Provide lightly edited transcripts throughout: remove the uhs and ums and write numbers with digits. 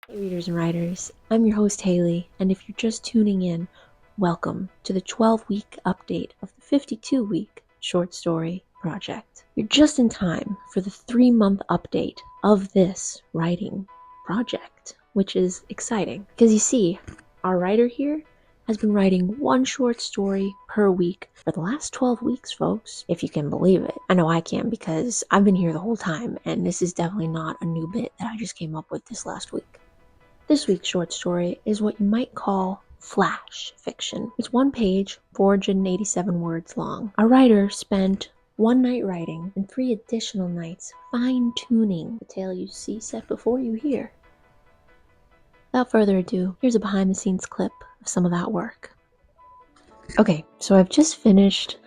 Hey readers and writers, I'm your host Haley, and if you're just tuning in, welcome to the 12-week update of the 52-week short story project. You're just in time for the 3-month update of this writing project, which is exciting because you see, our writer here has been writing one short story per week for the last 12 weeks, folks, if you can believe it. I know I can because I've been here the whole time, and this is definitely not a new bit that I just came up with this last week. This week's short story is what you might call flash fiction. It's one page, 487 words long. Our writer spent one night writing and 3 additional nights fine-tuning the tale you see set before you here. Without further ado, here's a behind-the-scenes clip of some of that work. Okay, so I've just finished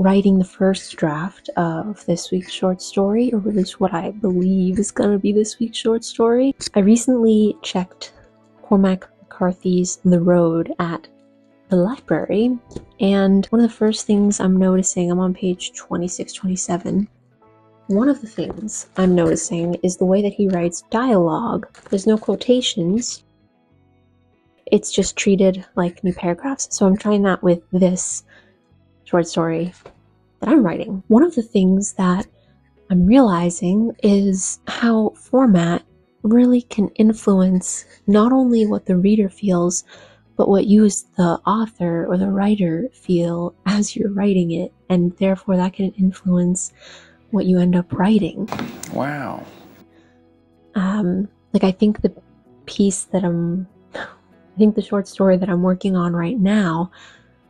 writing the first draft of this week's short story, or at least what I believe is going to be this week's short story. I recently checked Cormac McCarthy's The Road at the library, and one of the first things I'm noticing, I'm on page 26-27, one of the things I'm noticing is the way that he writes dialogue. There's no quotations. It's just treated like new paragraphs. So I'm trying that with this short story that I'm writing. One of the things that I'm realizing is how format really can influence not only what the reader feels, but what you as the author or the writer feel as you're writing it, and therefore that can influence what you end up writing. Wow. I think the the short story that I'm working on right now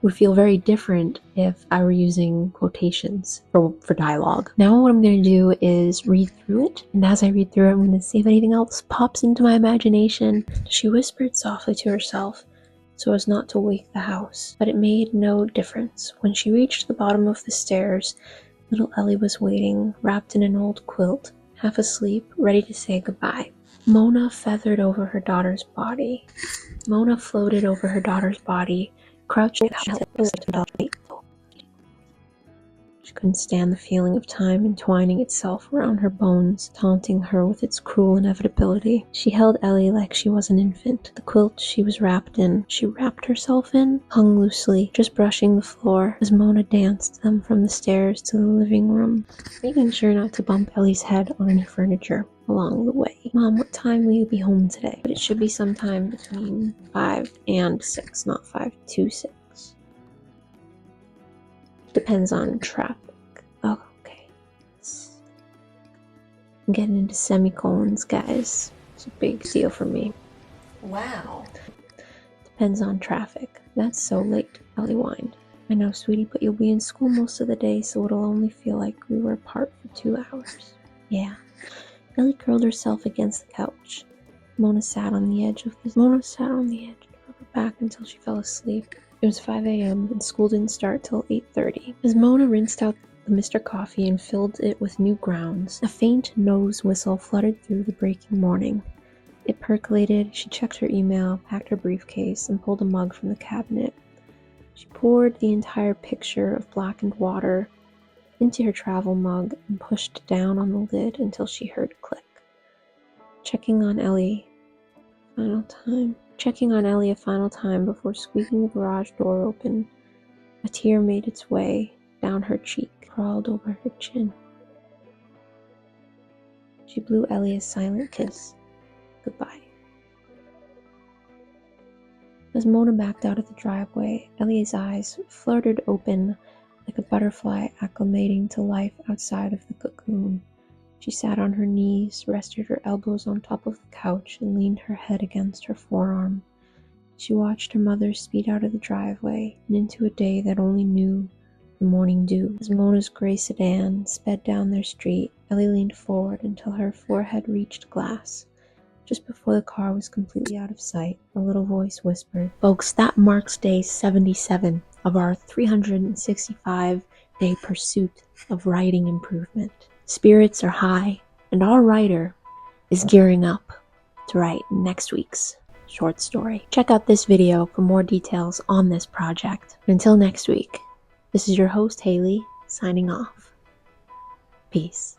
would feel very different if I were using quotations for dialogue. Now what I'm going to do is read through it, and as I read through it, I'm going to see if anything else pops into my imagination. She whispered softly to herself so as not to wake the house, but it made no difference. When she reached the bottom of the stairs, little Ellie was waiting, wrapped in an old quilt, half asleep, ready to say goodbye. Mona feathered over her daughter's body. Mona floated over her daughter's body, crouched down. She couldn't stand the feeling of time entwining itself around her bones, taunting her with its cruel inevitability. She held Ellie like she was an infant. The quilt she was wrapped herself in, hung loosely, just brushing the floor as Mona danced them from the stairs to the living room, making sure not to bump Ellie's head on any furniture along the way. Mom, what time will you be home today? But it should be sometime between 5 and 6, not 5 to 6. Depends on traffic. Oh, okay. I'm getting into semicolons, guys. It's a big deal for me. Wow. Depends on traffic. That's so late, Ellie whined. I know, sweetie, but you'll be in school most of the day, so it'll only feel like we were apart for 2 hours. Yeah. Ellie curled herself against the couch. Mona sat on the edge of her back until she fell asleep. It was 5 a.m. and school didn't start till 8:30. As Mona rinsed out the Mr. Coffee and filled it with new grounds, a faint nose whistle fluttered through the breaking morning. It percolated, she checked her email, packed her briefcase, and pulled a mug from the cabinet. She poured the entire pitcher of blackened water into her travel mug and pushed down on the lid until she heard a click. Checking on Ellie a final time before squeaking the garage door open. A tear made its way down her cheek, crawled over her chin. She blew Ellie a silent kiss. Goodbye. As Mona backed out of the driveway, Ellie's eyes fluttered open like a butterfly acclimating to life outside of the cocoon. She sat on her knees, rested her elbows on top of the couch, and leaned her head against her forearm. She watched her mother speed out of the driveway and into a day that only knew the morning dew. As Mona's gray sedan sped down their street, Ellie leaned forward until her forehead reached glass. Just before the car was completely out of sight, a little voice whispered, "Folks, that marks day 77 of our 365-day pursuit of writing improvement. Spirits are high, and our writer is gearing up to write next week's short story." Check out this video for more details on this project. Until next week, this is your host, Haley, signing off. Peace.